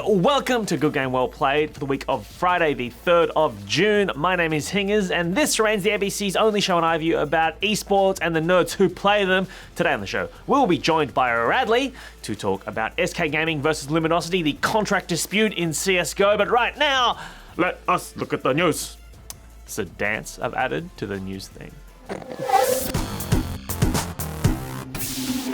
welcome to Good Game Well Played for the week of Friday, the 3rd of June. My name is Hingers, and this remains the ABC's only show and eye-view about esports and the nerds who play them. Today on the show, we'll be joined by Radley to talk about SK Gaming versus Luminosity, the contract dispute in CSGO. But right now, let us look at the news. It's a dance I've added to the news thing.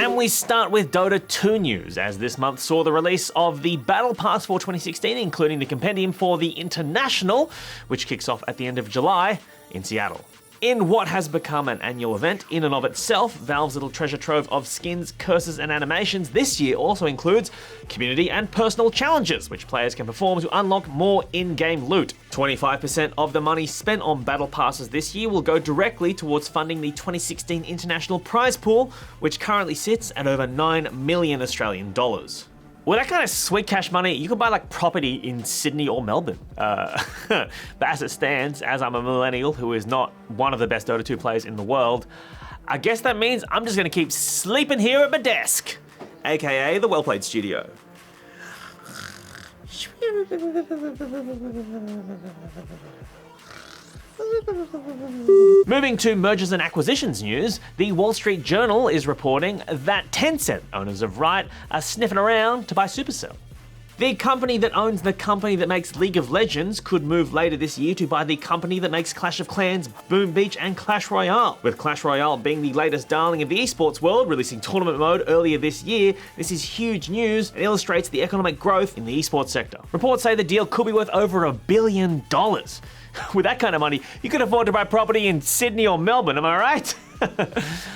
And we start with Dota 2 news, as this month saw the release of the Battle Pass for 2016, including the compendium for the International, which kicks off at the end of July in Seattle. In what has become an annual event in and of itself, Valve's little treasure trove of skins, curses, and animations this year also includes community and personal challenges, which players can perform to unlock more in-game loot. 25% of the money spent on Battle Passes this year will go directly towards funding the 2016 International Prize Pool, which currently sits at over 9 million Australian dollars. With that kind of sweet cash money, you could buy like property in Sydney or Melbourne. But as it stands, as I'm a millennial who is not one of the best Dota 2 players in the world, I guess that means I'm just gonna keep sleeping here at my desk, aka the Well Played Studio. Moving to mergers and acquisitions news, the Wall Street Journal is reporting that Tencent, owners of Riot, are sniffing around to buy Supercell. The company that owns the company that makes League of Legends could move later this year to buy the company that makes Clash of Clans, Boom Beach, and Clash Royale. With Clash Royale being the latest darling of the esports world, releasing tournament mode earlier this year, this is huge news and illustrates the economic growth in the esports sector. Reports say the deal could be worth over $1 billion. With that kind of money, you could afford to buy property in Sydney or Melbourne, am I right?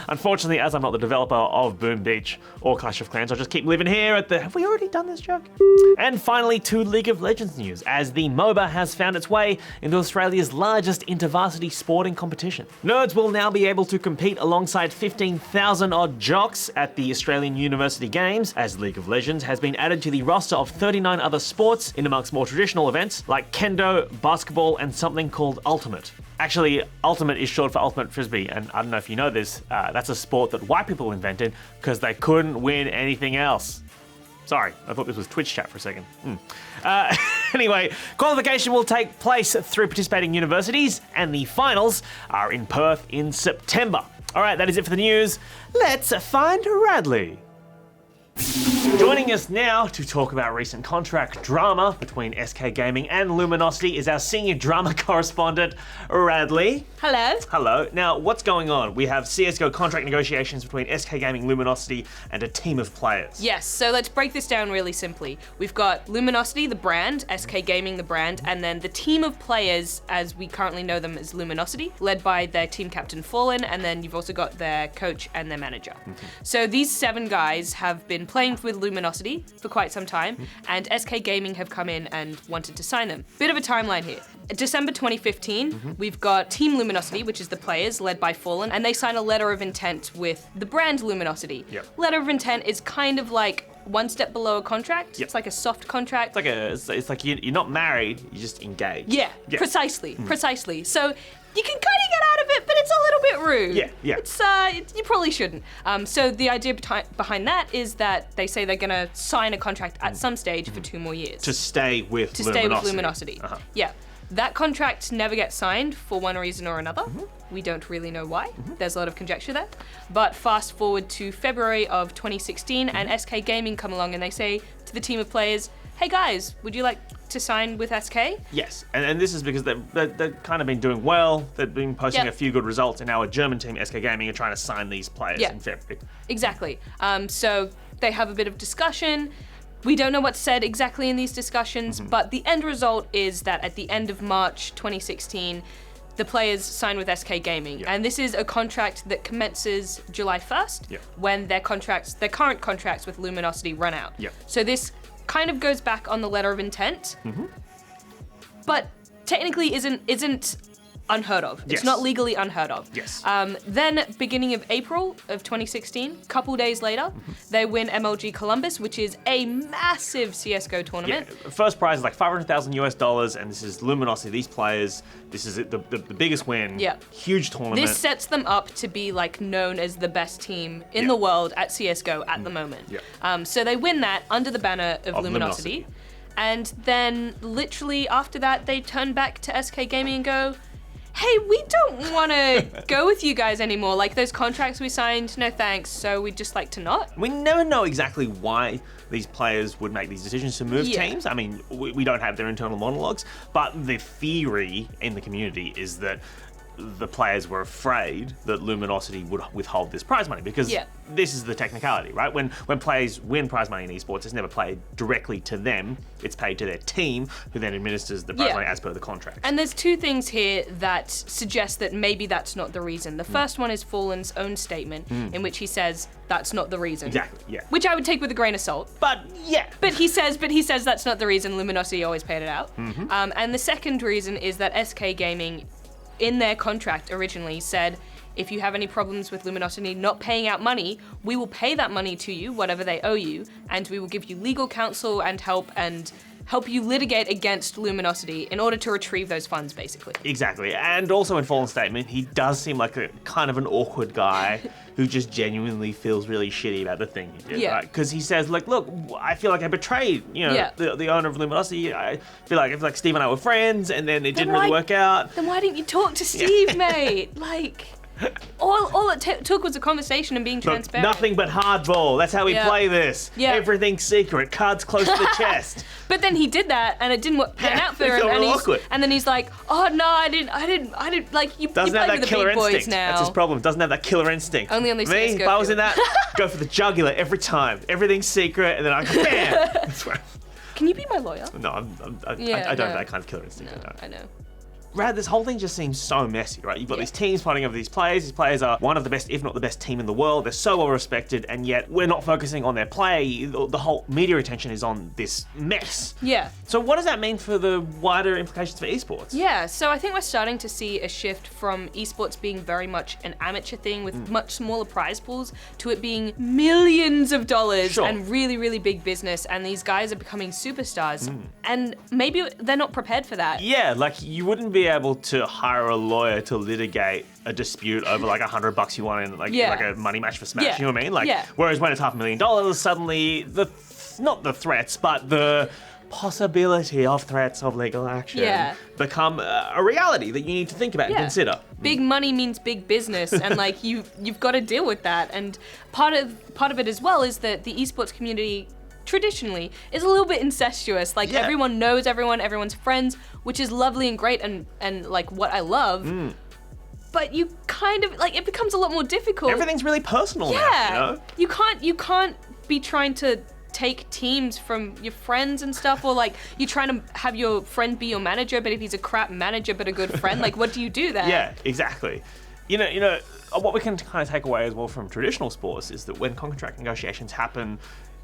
Unfortunately, as I'm not the developer of Boom Beach or Clash of Clans, I'll just keep living here at the... Have we already done this joke? And finally, to League of Legends news, as the MOBA has found its way into Australia's largest inter-varsity sporting competition. Nerds will now be able to compete alongside 15,000 odd jocks at the Australian University Games, as League of Legends has been added to the roster of 39 other sports in amongst more traditional events like kendo, basketball, and something called Ultimate. Actually, Ultimate is short for Ultimate Frisbee, and I don't know if you know this, that's a sport that white people invented because they couldn't win anything else. Sorry, I thought this was Twitch chat for a second. Anyway, qualification will take place through participating universities, and the finals are in Perth in September. All right, that is it for the news. Let's find Radley. Joining us now to talk about recent contract drama between SK Gaming and Luminosity is our senior drama correspondent, Radley. Hello. Hello. Now, what's going on? We have CSGO contract negotiations between SK Gaming, Luminosity, and a team of players. Yes, so let's break this down really simply. We've got Luminosity, the brand, SK Gaming, the brand, and then the team of players, as we currently know them as Luminosity, led by their team captain Fallen, and then you've also got their coach and their manager. So these 7 guys have been playing with Luminosity for quite some time, and SK Gaming have come in and wanted to sign them. Bit of a timeline here. December 2015, we've got Team Luminosity, which is the players led by Fallen, and they sign a letter of intent with the brand Luminosity. Yep. Letter of intent is kind of like one step below a contract. Yep. It's like a soft contract. It's like you're not married, you're just engaged. Yeah. Precisely. So you can kind of get out of it, but it's a little bit rude. Yeah. It's you probably shouldn't. So the idea behind that is that they say they're gonna sign a contract at some stage for 2 more years. To stay with Luminosity. Yeah. That contract never gets signed for one reason or another. We don't really know why. There's a lot of conjecture there. But fast forward to February of 2016, and SK Gaming come along and they say to the team of players, hey guys, would you like to sign with SK? Yes, and this is because they've kind of been doing well. They've been posting a few good results, and now a German team, SK Gaming, are trying to sign these players in February. Exactly. So they have a bit of discussion. We don't know what's said exactly in these discussions, but the end result is that at the end of March 2016, the players sign with SK Gaming. And this is a contract that commences July 1st, when their current contracts with Luminosity run out. So this kind of goes back on the letter of intent, but technically isn't unheard of. It's not legally unheard of. Then, beginning of April of 2016, couple days later, they win MLG Columbus, which is a massive CSGO tournament. First prize is like $500,000 US, and this is Luminosity, these players. This is the biggest win. Huge tournament. This sets them up to be like known as the best team in the world at CSGO at the moment. So they win that under the banner of Luminosity. And then literally after that, they turn back to SK Gaming and go, hey, we don't want to go with you guys anymore. Like, those contracts we signed, no thanks, so we'd just like to not. We never know exactly why these players would make these decisions to move teams. I mean, we don't have their internal monologues, but the theory in the community is that the players were afraid that Luminosity would withhold this prize money, because this is the technicality, right? When players win prize money in esports, it's never paid directly to them. It's paid to their team, who then administers the prize money as per the contract. And there's two things here that suggest that maybe that's not the reason. The first one is Fallen's own statement, in which he says that's not the reason. Exactly, yeah. Which I would take with a grain of salt. But yeah. But he says that's not the reason. Luminosity always paid it out. And the second reason is that SK Gaming, in their contract originally, said, if you have any problems with Luminosity not paying out money, we will pay that money to you, whatever they owe you, and we will give you legal counsel and help you litigate against Luminosity in order to retrieve those funds, basically. Exactly. And also in Fallen's statement, he does seem like a kind of an awkward guy who just genuinely feels really shitty about the thing he did, right? Because he says, like, look, I feel like I betrayed, the owner of Luminosity. I feel like Steve and I were friends, and then it didn't really work out. Then why didn't you talk to Steve, mate? Like, all it took was a conversation and being transparent. Nothing but hardball. That's how we play this. Yeah. Everything's secret. Cards close to the chest. But then he did that, and it didn't pan out for him. And then he's like, "Oh no, I didn't." Like, you play with the big boys now. That's his problem. Doesn't have that killer instinct. Only on these Me, if I was in that, go for the jugular every time. Everything's secret, and then I go, bam. That's right. Can you be my lawyer? No, I don't have that kind of killer instinct. No, I know. Rad, this whole thing just seems so messy, right? You've got these teams fighting over these players. These players are one of the best, if not the best team in the world. They're so well respected, and yet we're not focusing on their play. The whole media attention is on this mess. Yeah. So what does that mean for the wider implications for esports? Yeah, so I think we're starting to see a shift from esports being very much an amateur thing with much smaller prize pools to it being millions of dollars and really, really big business, and these guys are becoming superstars. And maybe they're not prepared for that. Yeah, like you wouldn't be able to hire a lawyer to litigate a dispute over like $100 you want in like a money match for Smash. You know what I mean? Like, whereas when it's $500,000, suddenly not the threats, but the possibility of threats of legal action become a reality that you need to think about and consider. Big money means big business, and like you've got to deal with that. And part of it as well is that the esports community traditionally is a little bit incestuous. Like everyone knows everyone, everyone's friends, which is lovely and great and like what I love. But you kind of like, it becomes a lot more difficult. Everything's really personal now, you know? You can't be trying to take teams from your friends and stuff, or like you're trying to have your friend be your manager, but if he's a crap manager but a good friend, like what do you do then? Yeah, exactly. You know, what we can kind of take away as well from traditional sports is that when contract negotiations happen,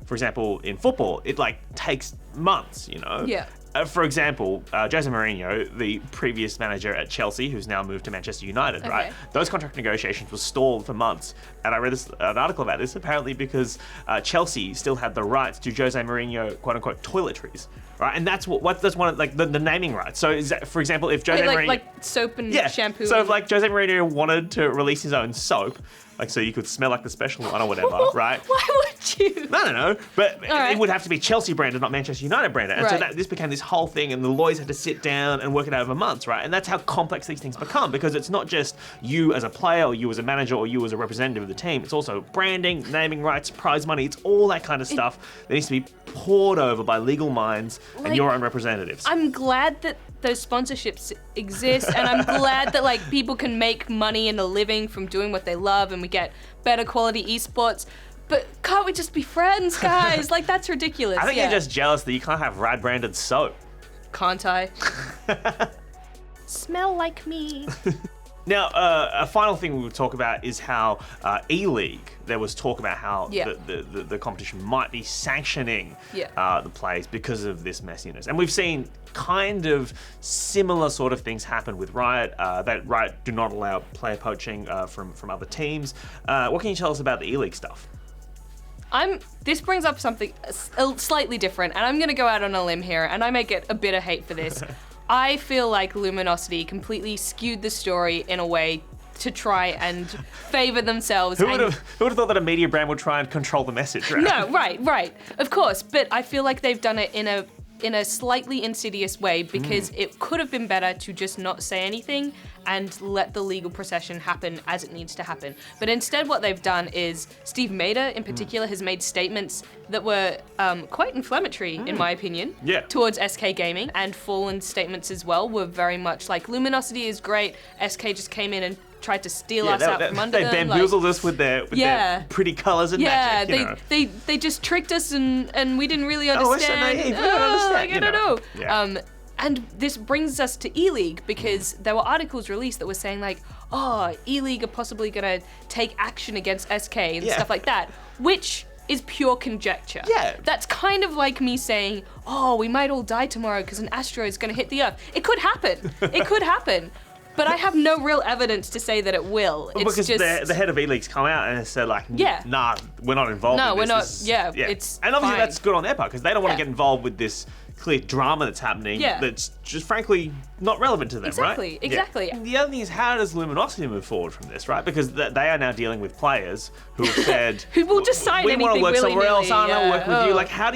for example, in football, it like takes months, you know? Yeah. For example, Jose Mourinho, the previous manager at Chelsea, who's now moved to Manchester United, right? Those contract negotiations were stalled for months. And I read an article about this, apparently because Chelsea still had the rights to Jose Mourinho, quote unquote, toiletries, right? And that's that's one of like the naming rights. So, is that, for example, if Jose Mourinho. Like soap and shampoo. So, if like Jose Mourinho wanted to release his own soap, like so you could smell like the special one or whatever, right? Why would you? I don't know, but it would have to be Chelsea branded, not Manchester United branded. And so this became this whole thing, and the lawyers had to sit down and work it out over months, right? And that's how complex these things become, because it's not just you as a player, or you as a manager, or you as a representative of the team. It's also branding, naming rights, prize money. It's all that kind of stuff that needs to be poured over by legal minds and your own representatives. I'm glad that those sponsorships exist, and I'm glad that like people can make money and a living from doing what they love, and we get better quality esports. But can't we just be friends, guys? Like, that's ridiculous. I think you're just jealous that you can't have Rad branded soap. Can't I? Smell like me. Now, a final thing we would talk about is how E-League, there was talk about how the competition might be sanctioning the plays because of this messiness. And we've seen kind of similar sort of things happen with Riot, that Riot do not allow player poaching from other teams. What can you tell us about the E-League stuff? This brings up something slightly different, and I'm going to go out on a limb here, and I may get a bit of hate for this. I feel like Luminosity completely skewed the story in a way to try and favor themselves. Who would have thought that a media brand would try and control the message, right? No, right. Of course. But I feel like they've done it in a in a slightly insidious way because it could have been better to just not say anything and let the legal procession happen as it needs to happen. But instead what they've done is Steve Mader in particular has made statements that were quite inflammatory in my opinion towards SK Gaming, and Fallen's statements as well were very much like Luminosity is great, SK just came in and tried to steal us out from under them. They bamboozled us with their pretty colours and magic. Yeah, they just tricked us and we didn't really understand. We don't understand. I don't know. And this brings us to E-League because there were articles released that were saying like, oh, E-League are possibly gonna take action against SK and stuff like that, which is pure conjecture. Yeah. That's kind of like me saying, oh, we might all die tomorrow because an asteroid is gonna hit the Earth. It could happen. It could happen. But I have no real evidence to say that it will. Well, because the head of E-League's come out and said like, nah, we're not involved in this. No, we're not, it's and obviously fine. that's good on their part because they don't want to get involved with this clear drama that's happening that's just frankly not relevant to them, right? Exactly. Yeah. The other thing is, how does Luminosity move forward from this, right? Because they are now dealing with players who have said, who will just sign we anything want to work somewhere else, I want to work with you. Oh. Like, how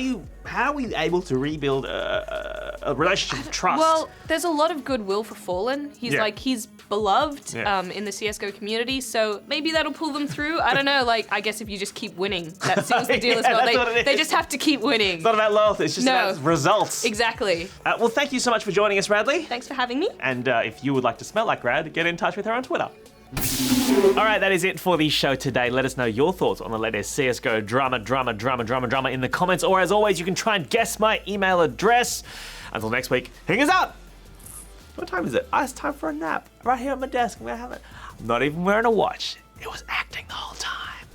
are we able to rebuild a relationship of trust? Well, there's a lot of goodwill for Fallen. He's beloved in the CSGO community, so maybe that'll pull them through. I don't know, like, I guess if you just keep winning, that seals the deal as well. They just have to keep winning. It's not about loyalty, it's just about results. Exactly. Well, thank you so much for joining us, Radley. Thanks for having me. And if you would like to smell like Rad, get in touch with her on Twitter. All right, that is it for the show today. Let us know your thoughts on the latest CSGO drama in the comments, or as always, you can try and guess my email address. Until next week, Hingers out! What time is it? It's time for a nap. Right here on my desk. I'm not even wearing a watch. It was acting the whole time.